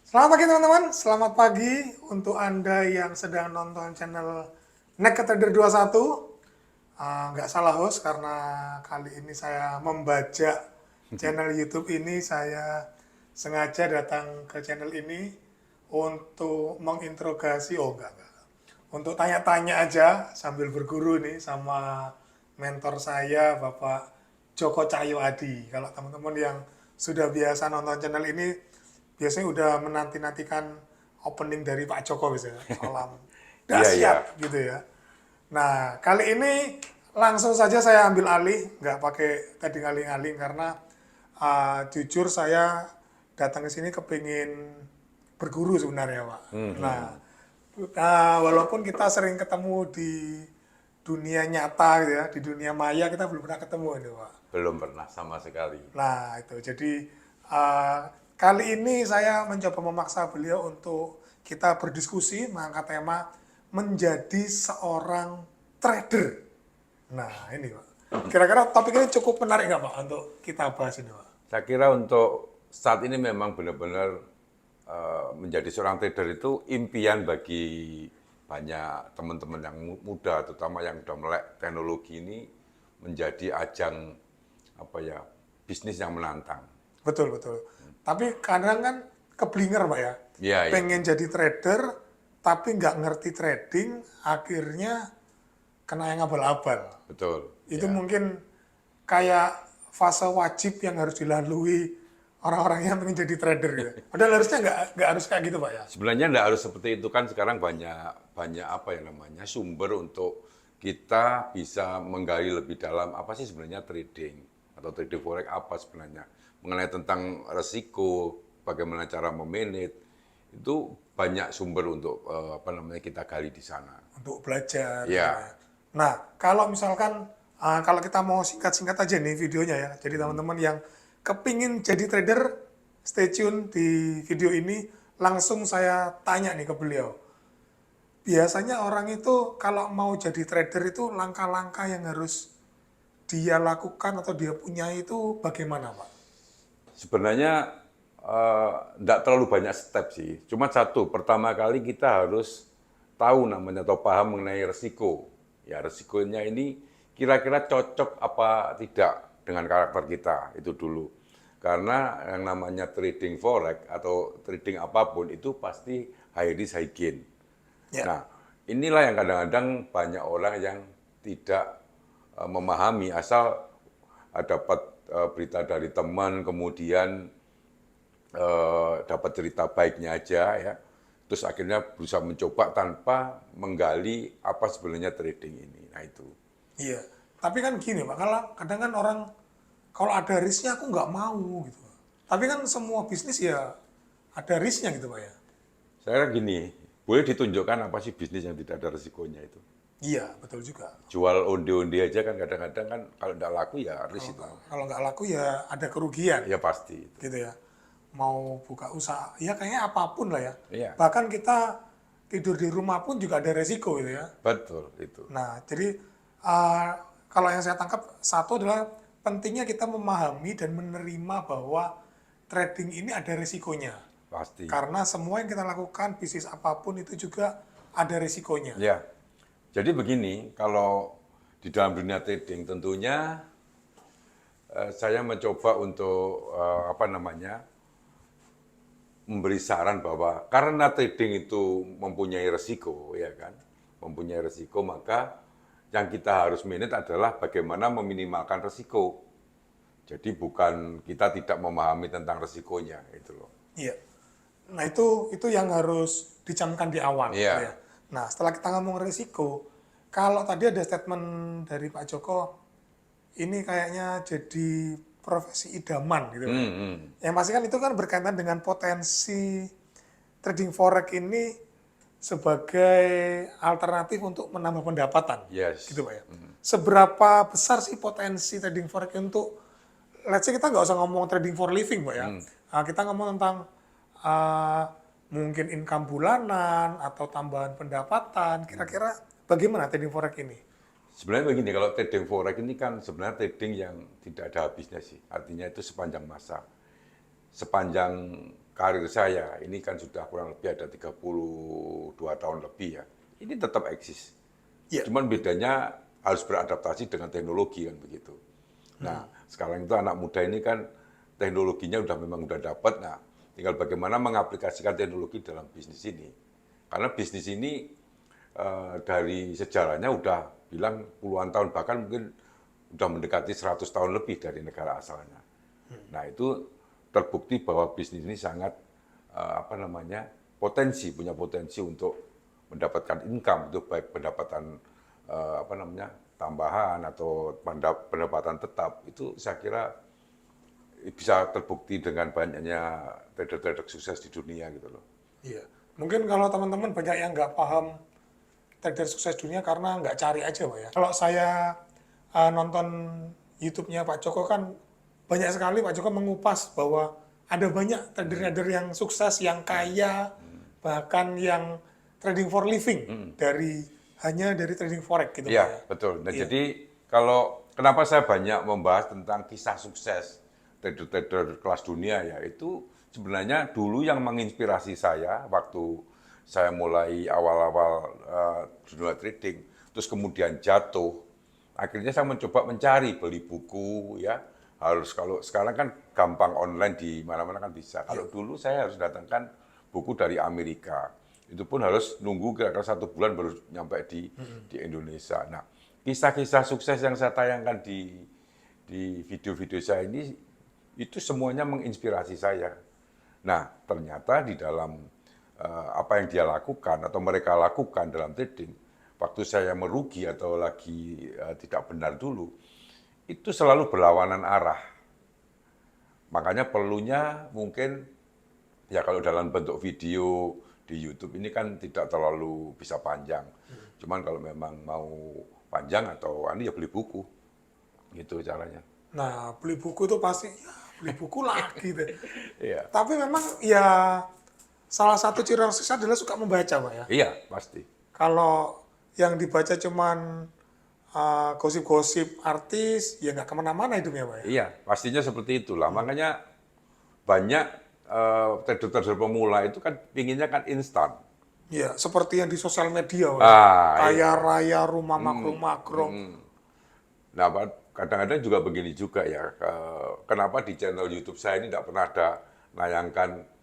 Selamat pagi teman-teman, selamat pagi untuk Anda yang sedang nonton channel Naked Trader 21. Nggak salah host karena kali ini saya membajak channel YouTube ini. Saya sengaja datang ke channel ini untuk menginterogasi, enggak. Untuk tanya-tanya aja sambil berguru nih sama mentor saya Bapak Joko Cahyo Adi. Kalau teman-teman yang sudah biasa nonton channel ini biasanya udah menanti-nantikan opening dari Pak Joko misalnya. Salam Iya, iya. dahsyat gitu ya. Nah, kali ini langsung saja saya ambil alih, nggak pakai tadi ngaling-ngaling karena jujur saya datang ke sini kepingin berguru sebenarnya, Pak. Nah, walaupun kita sering ketemu di dunia nyata gitu ya, di dunia maya kita belum pernah ketemu ini, Pak. Belum pernah sama sekali. Nah, itu. Jadi kali ini saya mencoba memaksa beliau untuk kita berdiskusi mengangkat tema menjadi seorang trader. Nah, ini Pak. Kira-kira topik ini cukup menarik nggak Pak untuk kita bahas ini Pak? Saya kira untuk saat ini memang benar-benar menjadi seorang trader itu impian bagi banyak teman-teman yang muda, terutama yang sudah melek teknologi ini menjadi ajang apa ya bisnis yang menantang. Betul, betul. Tapi kadang kan keblinger Pak ya. Iya, iya, Pengen jadi trader, tapi nggak ngerti trading, akhirnya kena yang abal-abal. betul. Itu Ya. mungkin kayak fase wajib yang harus dilalui orang-orang yang ingin jadi trader gitu. Padahal harusnya nggak harus kayak gitu Pak ya. Sebenarnya tidak harus seperti itu kan sekarang banyak banyak apa ya namanya sumber untuk kita bisa menggali lebih dalam apa sih sebenarnya trading atau trading forex apa sebenarnya mengenai tentang resiko bagaimana cara memanage itu banyak sumber untuk apa namanya kita gali di sana. Untuk belajar gitu ya. Ya, Nah, kalau misalkan kalau kita mau singkat-singkat aja nih videonya ya. Jadi teman-teman yang kepingin jadi trader, stay tune di video ini. Langsung saya tanya nih ke beliau. Biasanya orang itu kalau mau jadi trader itu langkah-langkah yang harus dia lakukan atau dia punya itu bagaimana, Pak? sebenarnya tidak terlalu banyak step sih. Cuma satu, pertama kali kita harus tahu namanya atau paham mengenai resiko. Ya resikonya ini kira-kira cocok apa tidak dengan karakter kita itu dulu. Karena yang namanya trading forex atau trading apapun itu pasti high risk high gain. Ya, Nah, inilah yang kadang-kadang banyak orang yang tidak memahami asal dapat berita dari teman, kemudian dapat cerita baiknya aja ya. Terus akhirnya berusaha mencoba tanpa menggali apa sebenarnya trading ini. Nah itu. iya. Tapi kan gini, Pak, kalau kadang kan orang kalau ada risknya aku nggak mau gitu. Tapi kan semua bisnis ya ada risknya gitu, Pak ya. Saya kira gini, boleh ditunjukkan apa sih bisnis yang tidak ada resikonya itu. Iya, betul juga. Jual onde-onde aja kan kadang-kadang kan kalau tidak laku ya risk itu. Kalau nggak laku ya ada kerugian, Ya pasti itu. gitu ya. Mau buka usaha, ya kayaknya apapun lah ya. Iya, Bahkan kita tidur di rumah pun juga ada resiko gitu ya. betul itu. Nah, jadi uh, kalau yang saya tangkap satu adalah pentingnya kita memahami dan menerima bahwa trading ini ada resikonya. Pasti. Karena semua yang kita lakukan, bisnis apapun itu juga ada resikonya. Ya. Jadi begini, kalau di dalam dunia trading tentunya saya mencoba untuk apa namanya memberi saran bahwa karena trading itu mempunyai resiko, ya kan, mempunyai resiko, maka yang kita harus manage adalah bagaimana meminimalkan resiko. Jadi bukan kita tidak memahami tentang resikonya, itu loh. Iya. Nah, itu yang harus dicamkan di awal gitu ya. Iya, Nah, setelah kita ngomong risiko, kalau tadi ada statement dari Pak Joko, ini kayaknya jadi profesi idaman gitu Pak ya. Yang pasti kan itu kan berkaitan dengan potensi trading forex ini sebagai alternatif untuk menambah pendapatan yes. gitu Pak ya. Seberapa besar sih potensi trading forex untuk let's say kita nggak usah ngomong trading for living Pak ya. Kita ngomong tentang uh, mungkin income bulanan atau tambahan pendapatan. Kira-kira bagaimana trading forex ini? Sebenarnya begini, kalau trading forex ini kan sebenarnya trading yang tidak ada habisnya sih. Artinya itu sepanjang masa. Sepanjang karir saya, ini kan sudah kurang lebih ada 32 tahun lebih ya, ini tetap eksis. Iya. Cuman bedanya harus beradaptasi dengan teknologi kan begitu. Nah, sekarang itu anak muda ini kan teknologinya memang udah dapat. Nah, tinggal bagaimana mengaplikasikan teknologi dalam bisnis ini. Karena bisnis ini dari sejarahnya udah bilang puluhan tahun, bahkan mungkin udah mendekati 100 tahun lebih dari negara asalnya. Nah, itu terbukti bahwa bisnis ini sangat punya potensi untuk mendapatkan income, itu baik pendapatan tambahan atau pendapatan tetap. Itu saya kira bisa terbukti dengan banyaknya trader-trader sukses di dunia gitu loh. Iya. Mungkin kalau teman-teman banyak yang nggak paham trader sukses dunia karena nggak cari aja, Pak ya. Kalau saya nonton YouTube-nya Pak Joko kan banyak sekali Pak Joko mengupas bahwa ada banyak trader-trader yang sukses, yang kaya, bahkan yang trading for living hanya dari trading forex gitu Pak Iya, ya. betul. Nah, Iya. jadi kenapa saya banyak membahas tentang kisah sukses trader-trader kelas dunia ya, itu sebenarnya dulu yang menginspirasi saya waktu saya mulai awal-awal dunia trading, terus kemudian jatuh. Akhirnya saya mencoba mencari, beli buku ya. Kalau sekarang kan gampang online di mana-mana kan bisa. Kalau dulu saya harus datangkan buku dari Amerika. Itu pun harus nunggu kira-kira 1 bulan baru nyampe di Indonesia. Nah, kisah-kisah sukses yang saya tayangkan di video-video saya ini, itu semuanya menginspirasi saya. Nah, ternyata di dalam apa yang dia lakukan atau mereka lakukan dalam trading, waktu saya merugi atau lagi tidak benar dulu, itu selalu berlawanan arah. Makanya perlunya mungkin, ya kalau dalam bentuk video di YouTube ini kan tidak terlalu bisa panjang. Cuman kalau memang mau panjang atau ya beli buku. Gitu caranya. Nah, beli buku itu pasti, ya, beli buku lagi deh. Iya. Tapi memang ya salah satu ciri orang sukses adalah suka membaca, Pak ya. Iya, pasti. Kalau yang dibaca cuman gosip-gosip artis, ya nggak kemana-mana hidupnya, Pak ya. Iya, pastinya seperti itulah. Makanya banyak trader-trader pemula itu kan pinginnya kan instan. Iya, seperti yang di sosial media, Pak ya. Ah, Kaya iya. raya, rumah makro-makro. Nah, kadang-kadang juga begini juga ya. Kenapa di channel YouTube saya ini tidak pernah ada nayangkan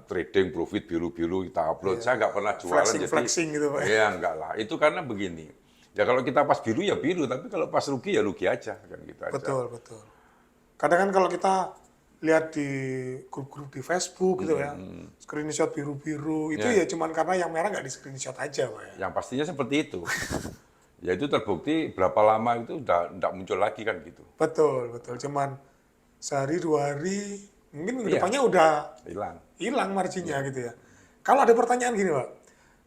trading profit biru-biru kita upload. Saya nggak pernah jualan. Flexing-flexing gitu, Pak ya. Iya, enggak lah. Itu karena begini. Ya kalau kita pas biru ya biru, tapi kalau pas rugi ya rugi aja kan gitu aja. Betul, betul. Kadang kan kalau kita lihat di grup-grup di Facebook gitu ya, screenshot biru-biru, itu ya cuman karena yang merah nggak di screenshot aja, Pak ya. Yang pastinya seperti itu. Ya itu terbukti berapa lama itu udah enggak muncul lagi kan gitu. Betul, betul. Cuman sehari, 2 hari, mungkin minggu Iya. depannya udah Hilang. hilang marginnya gitu ya. Kalau ada pertanyaan gini, Pak,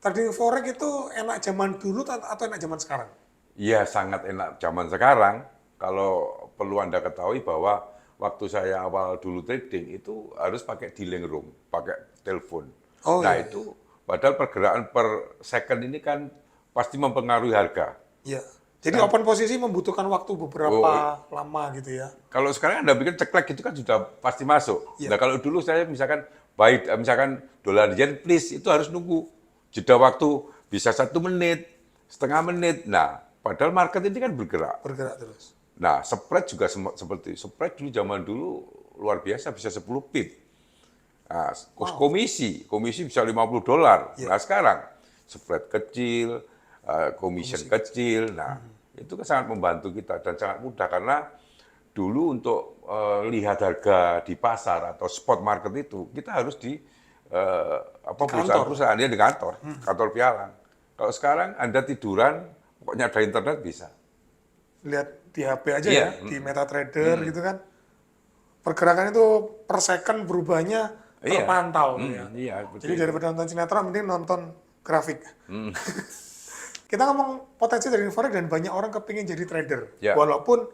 trading forex itu enak zaman dulu atau enak zaman sekarang? Iya, sangat enak zaman sekarang. Kalau perlu Anda ketahui bahwa waktu saya awal dulu trading itu harus pakai dealing room, pakai telepon. Oh, Nah, iya, itu padahal pergerakan per second ini kan pasti mempengaruhi harga. Iya. Jadi open posisi membutuhkan waktu beberapa lama gitu ya. Kalau sekarang Anda bikin ceklek itu kan sudah pasti masuk. Iya. Nah, kalau dulu saya misalkan misalkan dolar yen please, itu harus nunggu jeda waktu bisa 1 menit, setengah menit. Nah, padahal market ini kan bergerak. Bergerak terus. Nah, spread juga seperti spread dulu zaman dulu luar biasa bisa 10 pip. Nah, komisi bisa $50. Iya. Nah, sekarang spread kecil, commission kecil. Nah, itu kan sangat membantu kita dan sangat mudah karena dulu untuk lihat harga di pasar atau spot market itu kita harus di perusahaan-perusahaan ya di kantor pialang. Kalau sekarang Anda tiduran, pokoknya ada internet bisa. Lihat di HP aja Iya. ya, di MetaTrader gitu kan. Pergerakan itu per second berubahnya Iya. terpantau ya. Iya, betul. Jadi daripada nonton sinetron, mending nonton grafik. Kita ngomong potensi dari forex dan banyak orang kepingin jadi trader. Ya. Walaupun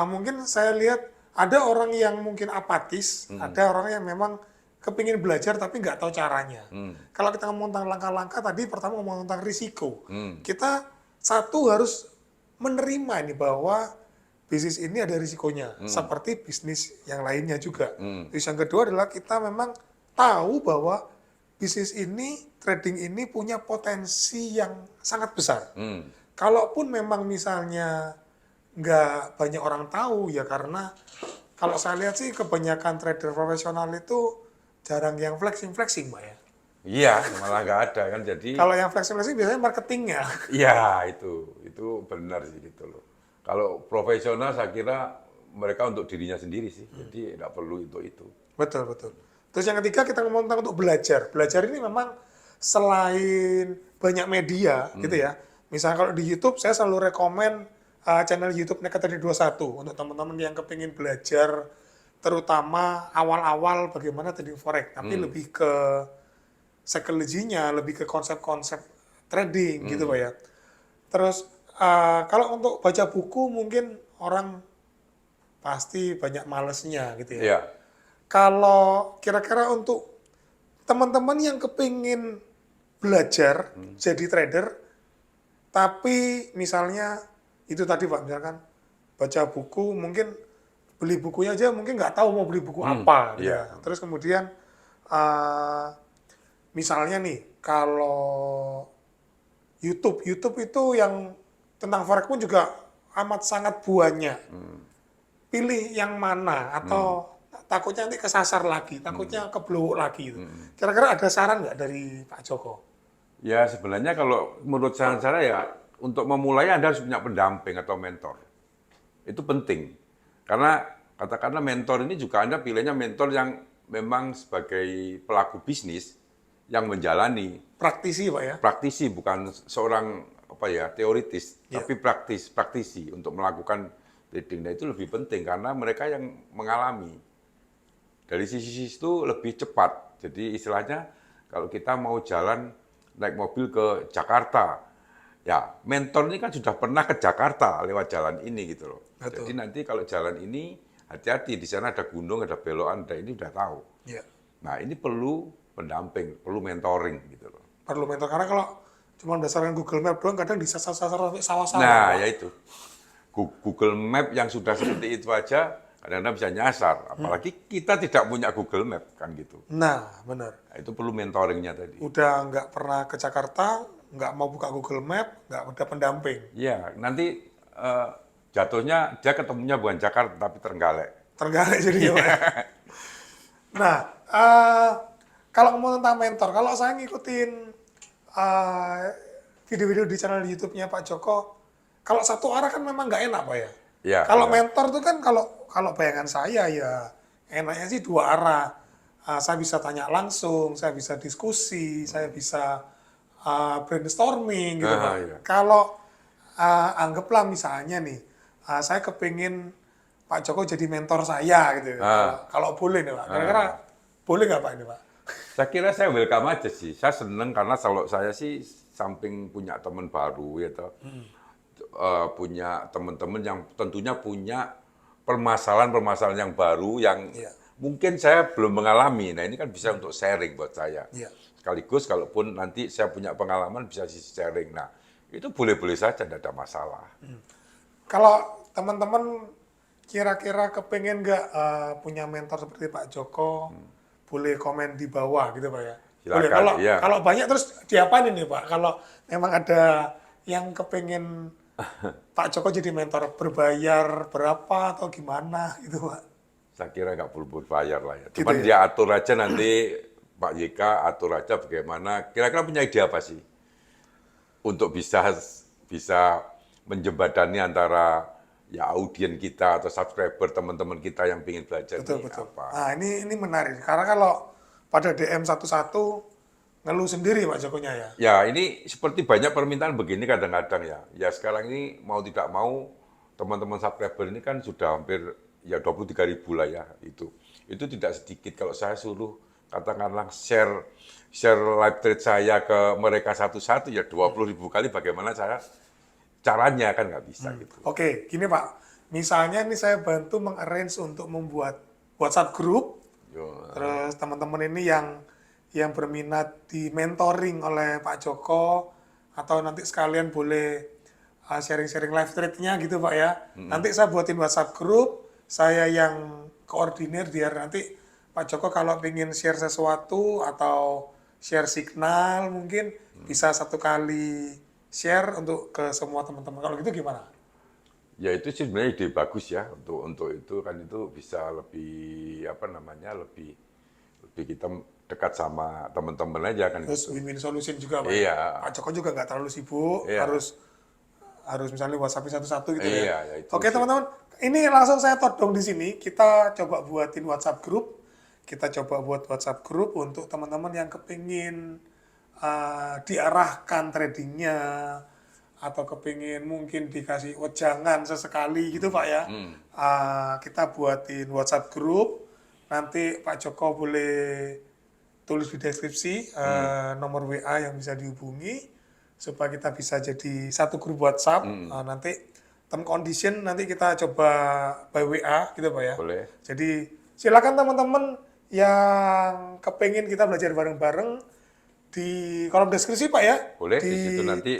mungkin saya lihat ada orang yang mungkin apatis, ada orang yang memang kepingin belajar tapi nggak tahu caranya. Kalau kita ngomong tentang langkah-langkah tadi, pertama ngomong tentang risiko. Kita satu harus menerima ini bahwa bisnis ini ada risikonya, seperti bisnis yang lainnya juga. Terus yang kedua adalah kita memang tahu bahwa bisnis ini, trading ini punya potensi yang sangat besar. Kalaupun memang misalnya nggak banyak orang tahu, ya karena kalau saya lihat sih kebanyakan trader profesional itu jarang yang flexing-flexing, Pak ya. Iya, malah nggak ada kan. Jadi, Kalau yang flexing-flexing biasanya marketingnya. iya itu benar sih gitu loh. Kalau profesional saya kira mereka untuk dirinya sendiri sih, jadi nggak perlu untuk itu. Betul, betul. Terus yang ketiga kita ngomong tentang untuk belajar. Belajar ini memang selain banyak media gitu ya. Misalnya kalau di YouTube saya selalu rekomen channel YouTube Nekatadi 21 untuk teman-teman yang kepingin belajar terutama awal-awal bagaimana trading forex, tapi lebih ke psychology-nya, lebih ke konsep-konsep trading gitu Pak ya. Terus kalau untuk baca buku mungkin orang pasti banyak malesnya gitu ya. Iya, Kalau kira-kira untuk teman-teman yang kepingin belajar jadi trader, tapi misalnya itu tadi Pak, misalkan baca buku, mungkin beli bukunya aja mungkin nggak tahu mau beli buku apa. Gitu iya. ya. Terus kemudian misalnya nih, kalau YouTube itu yang tentang forex pun juga amat sangat banyak. Pilih yang mana atau takutnya nanti kesasar lagi, takutnya keblowok lagi gitu. Kira-kira ada saran nggak dari Pak Joko? Ya sebenarnya kalau menurut saran saya ya untuk memulai Anda harus punya pendamping atau mentor. Itu penting. Karena katakanlah mentor ini juga Anda pilihnya mentor yang memang sebagai pelaku bisnis yang menjalani, Praktisi Pak ya? praktisi bukan seorang apa ya teoritis, Iya. tapi praktisi untuk melakukan trading. Nah, itu lebih penting karena mereka yang mengalami. Dari sisi itu lebih cepat. Jadi istilahnya kalau kita mau jalan naik mobil ke Jakarta, ya mentor ini kan sudah pernah ke Jakarta lewat jalan ini gitu loh. Betul. Jadi nanti kalau jalan ini hati-hati, di sana ada gunung, ada belokan, ada ini udah tahu. Iya. Nah ini perlu pendamping, perlu mentoring gitu loh. Perlu mentor karena kalau cuma berdasarkan Google Map doang kadang disasar-sasar sampai sawah-sawah. Nah Pak. ya itu, Google Map yang sudah seperti itu aja kadang-kadang bisa nyasar. Apalagi kita tidak punya Google Map kan gitu. Nah, benar. Nah, itu perlu mentoringnya tadi. Udah nggak pernah ke Jakarta, nggak mau buka Google Map, nggak ada pendamping. Iya, nanti jatuhnya dia ketemunya bukan Jakarta tapi Trenggalek. Tergalak jadi ya, Pak. Nah, kalau ngomong tentang mentor, kalau saya ngikutin video-video di channel YouTube-nya Pak Joko, kalau satu arah kan memang nggak enak Pak ya. Iya, Kalau iya. mentor tuh kan kalau bayangan saya ya enaknya sih dua arah. Saya bisa tanya langsung, saya bisa diskusi, saya bisa brainstorming gitu Pak. Iya. Kalau anggaplah misalnya nih, saya kepingin Pak Joko jadi mentor saya gitu. Kalau boleh nih Pak, kira-kira boleh nggak Pak ini Pak? Saya kira saya welcome aja sih. Saya seneng karena kalau saya sih samping punya teman baru ya toh, punya teman-teman yang tentunya punya permasalahan-permasalahan yang baru yang Iya. mungkin saya belum mengalami. Nah ini kan bisa untuk sharing buat saya. Iya. Sekaligus kalaupun nanti saya punya pengalaman bisa sharing. Nah itu boleh-boleh saja, tidak ada masalah. Kalau teman-teman kira-kira kepengen nggak punya mentor seperti Pak Joko, boleh komen di bawah gitu Pak ya. Boleh. Silakan, Kalau iya. kalau banyak terus diapain ini Pak? Kalau memang ada yang kepengen Pak Joko jadi mentor, berbayar berapa atau gimana gitu Pak? Saya kira nggak perlu berbayar lah ya. Gitu Cuman ya? dia atur aja nanti Pak YK atur aja bagaimana. Kira-kira punya ide apa sih untuk bisa menjembatani antara ya audien kita atau subscriber teman-teman kita yang ingin belajar Betul ini betul. apa? Nah ini menarik karena kalau pada DM satu-satu ngeluh sendiri Pak Jokonya ya. Ya ini seperti banyak permintaan begini kadang-kadang ya. Ya sekarang ini mau tidak mau teman-teman subscriber ini kan sudah hampir ya 23.000 lah ya itu. Itu tidak sedikit kalau saya suruh katakanlah share live trade saya ke mereka satu-satu ya 20.000 kali bagaimana caranya kan nggak bisa gitu. Oke, gini Pak. Misalnya ini saya bantu mengarrange untuk membuat WhatsApp group. Yo, Terus teman-teman ini yang berminat di mentoring oleh Pak Joko atau nanti sekalian boleh sharing-sharing live trade-nya gitu Pak ya. Nanti saya buatin WhatsApp group, saya yang koordinir biar nanti Pak Joko kalau ingin share sesuatu atau share signal mungkin bisa satu kali share untuk ke semua teman-teman. Kalau gitu gimana? Ya itu sih sebenarnya ide bagus ya untuk itu kan itu bisa lebih apa namanya lebih kita dekat sama teman-teman aja kan Terus gitu. win-win solution juga Pak ya. Iya, Pak Joko juga nggak terlalu sibuk, iya, harus harus misalnya WhatsApp satu-satu gitu ya. iya, ya itu Oke sih. teman-teman, ini langsung saya todong di sini. Kita coba buatin WhatsApp grup. Kita coba buat WhatsApp grup untuk teman-teman yang kepingin diarahkan tradingnya atau kepingin mungkin dikasih wejangan sesekali gitu Pak ya. Kita buatin WhatsApp grup. Nanti Pak Joko boleh tulis di deskripsi nomor WA yang bisa dihubungi supaya kita bisa jadi satu grup WhatsApp. Nanti term condition nanti kita coba by WA gitu Pak ya. Boleh. Jadi silakan teman-teman yang kepengen kita belajar bareng-bareng di kolom deskripsi Pak ya. Boleh di situ nanti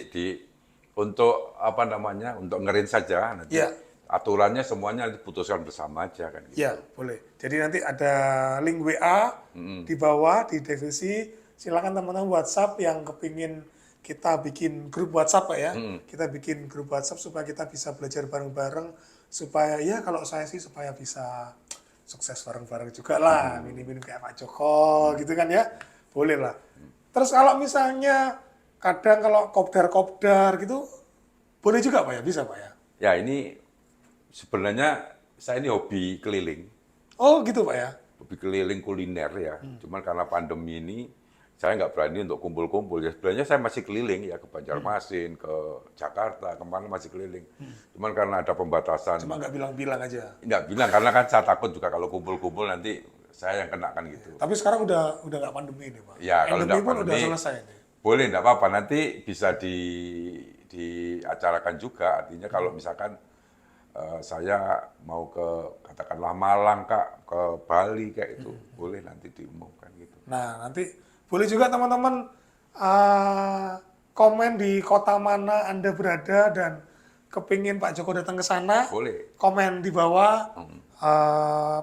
untuk apa namanya untuk ngerin saja nanti Ya. aturannya semuanya diputuskan bersama aja kan gitu. Ya, boleh. Jadi nanti ada link WA di bawah di deskripsi. Silakan teman-teman WhatsApp yang kepingin kita bikin grup WhatsApp Pak ya. Kita bikin grup WhatsApp supaya kita bisa belajar bareng-bareng. Supaya ya kalau saya sih supaya bisa sukses bareng-bareng juga lah. Minim-minim kayak Pak Joko gitu kan ya. Boleh lah. Terus kalau misalnya kadang kalau kopdar-kopdar gitu, boleh juga Pak ya? Bisa Pak ya? Ya ini sebenarnya saya ini hobi keliling. Oh gitu Pak ya? Hobi keliling kuliner ya. Cuman karena pandemi ini saya nggak berani untuk kumpul-kumpul. Ya sebenarnya saya masih keliling ya ke Banjarmasin, ke Jakarta, kemana masih keliling. Cuman karena ada pembatasan, Cuma nggak bilang-bilang aja. nggak bilang karena kan saya takut juga kalau kumpul-kumpul nanti saya yang kena kan gitu. Tapi sekarang udah nggak pandemi nih Pak. Ya kalau Endemi nggak pun udah pandemi selesai nih. boleh nggak apa-apa nanti bisa diacarakan juga. Artinya kalau misalkan saya mau ke katakanlah Malang Kak, ke Bali kayak itu boleh nanti diumumkan gitu. Nah nanti boleh juga teman-teman komen di kota mana Anda berada dan kepingin Pak Joko datang ke sana. Boleh. Komen di bawah.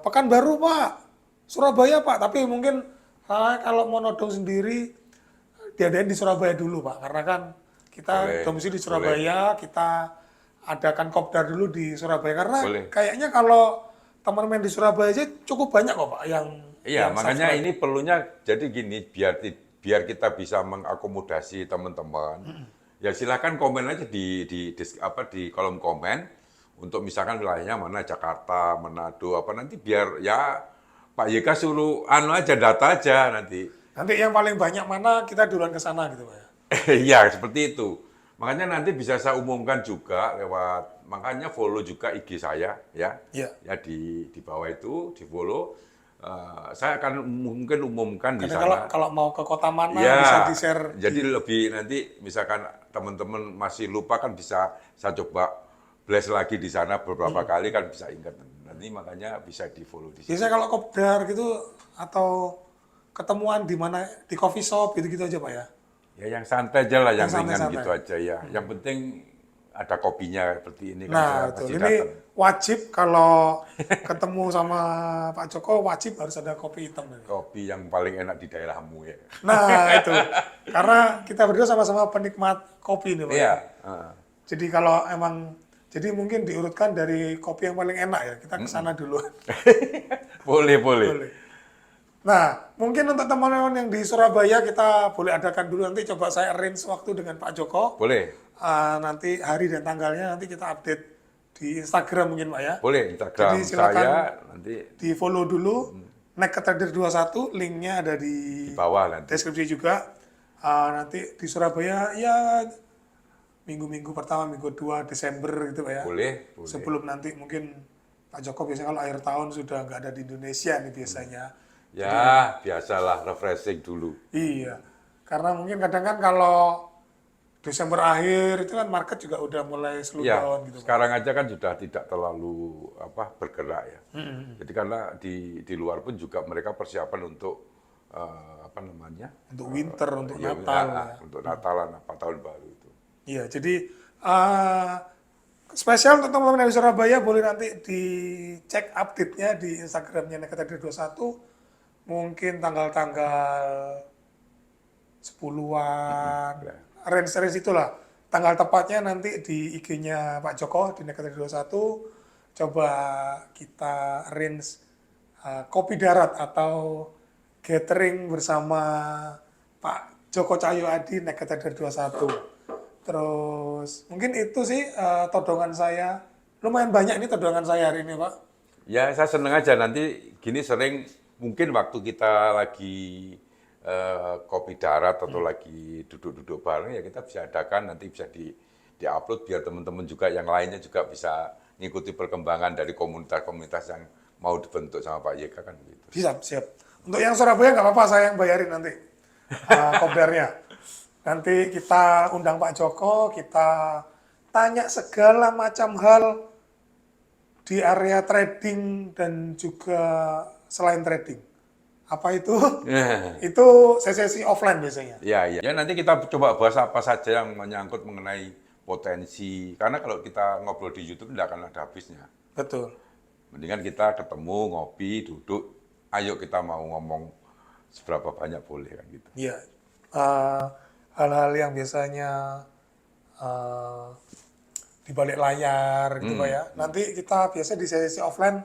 Pekanbaru Pak, Surabaya Pak. Tapi mungkin kalau mau nodong sendiri diadain di Surabaya dulu Pak. Karena kan kita Boleh, domisili di Surabaya, kita adakan kopdar dulu di Surabaya. Karena Boleh. kayaknya kalau teman-teman di Surabaya aja cukup banyak kok Pak yang Iya, yang makanya subscribe. ini perlunya jadi gini, biar kita bisa mengakomodasi teman-teman. Ya silakan komen aja di kolom komen untuk misalkan wilayahnya mana Jakarta, Manado, apa nanti biar ya Pak YK suruh anu aja data aja nanti. Nanti yang paling banyak mana kita duluan ke sana gitu Pak ya. Iya, seperti itu. Makanya nanti bisa saya umumkan juga lewat, makanya follow juga IG saya ya. Iya. Ya di bawah itu di follow. Saya akan mungkin umumkan di Karena kalau sana. kalau mau ke kota mana Ya, bisa di-share. jadi lebih nanti misalkan teman-teman masih lupa kan bisa saya coba blast lagi di sana beberapa kali kan bisa ingat. Nanti makanya bisa di follow di situ. Biasanya kalau kopdar gitu atau ketemuan di mana di coffee shop gitu-gitu aja Pak ya. Ya yang santai aja lah, yang Yang ringan santai-santai. gitu aja ya. Yang penting ada kopinya seperti ini kan Nah, saya betul. pasti Ini datang. wajib kalau ketemu sama Pak Joko wajib harus ada kopi hitam. Kopi yang paling enak di daerahmu ya. Nah, itu. Karena kita berdua sama-sama penikmat kopi nih, Pak. Iya. Jadi kalau emang jadi mungkin diurutkan dari kopi yang paling enak ya. Kita ke sana dulu. Boleh, boleh. Boleh. Nah, mungkin untuk teman-teman yang di Surabaya kita boleh adakan dulu nanti coba saya arrange waktu dengan Pak Joko. Boleh. Nanti hari dan tanggalnya nanti kita update di Instagram mungkin Pak ya. Boleh Instagram Jadi silakan saya nanti di follow dulu. Neketadir 21 linknya ada di di bawah nanti. deskripsi juga. Nanti di Surabaya ya minggu-minggu pertama, minggu 2 Desember gitu Pak ya. Boleh, boleh. Sebelum nanti mungkin Pak Joko biasanya kalau akhir tahun sudah nggak ada di Indonesia nih biasanya. Ya, biasalah refreshing dulu. Iya, karena mungkin kadang kan kalau Desember akhir itu kan market juga udah mulai slow Ya, down gitu. sekarang aja kan sudah tidak terlalu bergerak ya. Jadi karena di luar pun juga mereka persiapan untuk apa namanya? Untuk winter, untuk Ya, Natal. untuk Natalan apa tahun baru itu. Iya, jadi spesial untuk teman-teman dari Surabaya boleh nanti dicek update-nya di Instagramnya Neketadir 21. mungkin tanggal-tanggal 10-an, Ya. range-range itulah. Tanggal tepatnya nanti di IG-nya Pak Joko di Nektar 21, coba kita arrange kopi darat atau gathering bersama Pak Joko Cahyo Adi Nektar 21. Terus mungkin itu sih todongan saya. Lumayan banyak ini todongan saya hari ini, Pak. Ya, saya seneng aja nanti gini sering mungkin waktu kita lagi kopi darat atau lagi duduk-duduk bareng ya kita bisa adakan nanti bisa di-upload biar teman-teman juga yang lainnya juga bisa ngikuti perkembangan dari komunitas-komunitas yang mau dibentuk sama Pak YK kan gitu. Bisa, siap. Untuk yang Surabaya nggak apa-apa, saya yang bayarin nanti kopdarnya. Nanti kita undang Pak Joko, kita tanya segala macam hal di area trading dan juga selain trading. Apa itu? Itu sesi offline biasanya. Ya, ya. Ya nanti kita coba bahas apa saja yang menyangkut mengenai potensi. Karena kalau kita ngobrol di YouTube tidak akan ada habisnya. Betul. Mendingan kita ketemu, ngopi, duduk. Ayo kita mau ngomong seberapa banyak boleh kan gitu. Iya. Eh, hal-hal yang biasanya eh, di balik layar gitu Pak ya. Nanti kita biasa di sesi offline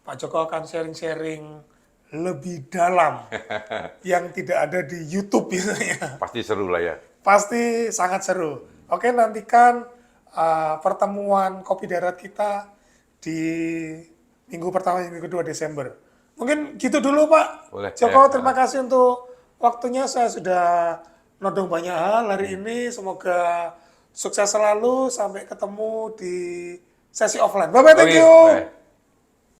Pak Joko akan sharing-sharing lebih dalam yang tidak ada di YouTube biasanya. Pasti seru lah ya. Pasti sangat seru. Oke, nantikan pertemuan kopi darat kita di minggu pertama, minggu kedua Desember. Mungkin gitu dulu Pak Boleh. Joko, terima kasih untuk waktunya. Saya sudah nodong banyak hal hari ini. Semoga sukses selalu. Sampai ketemu di sesi offline. Bye-bye, thank Oke, you. bye.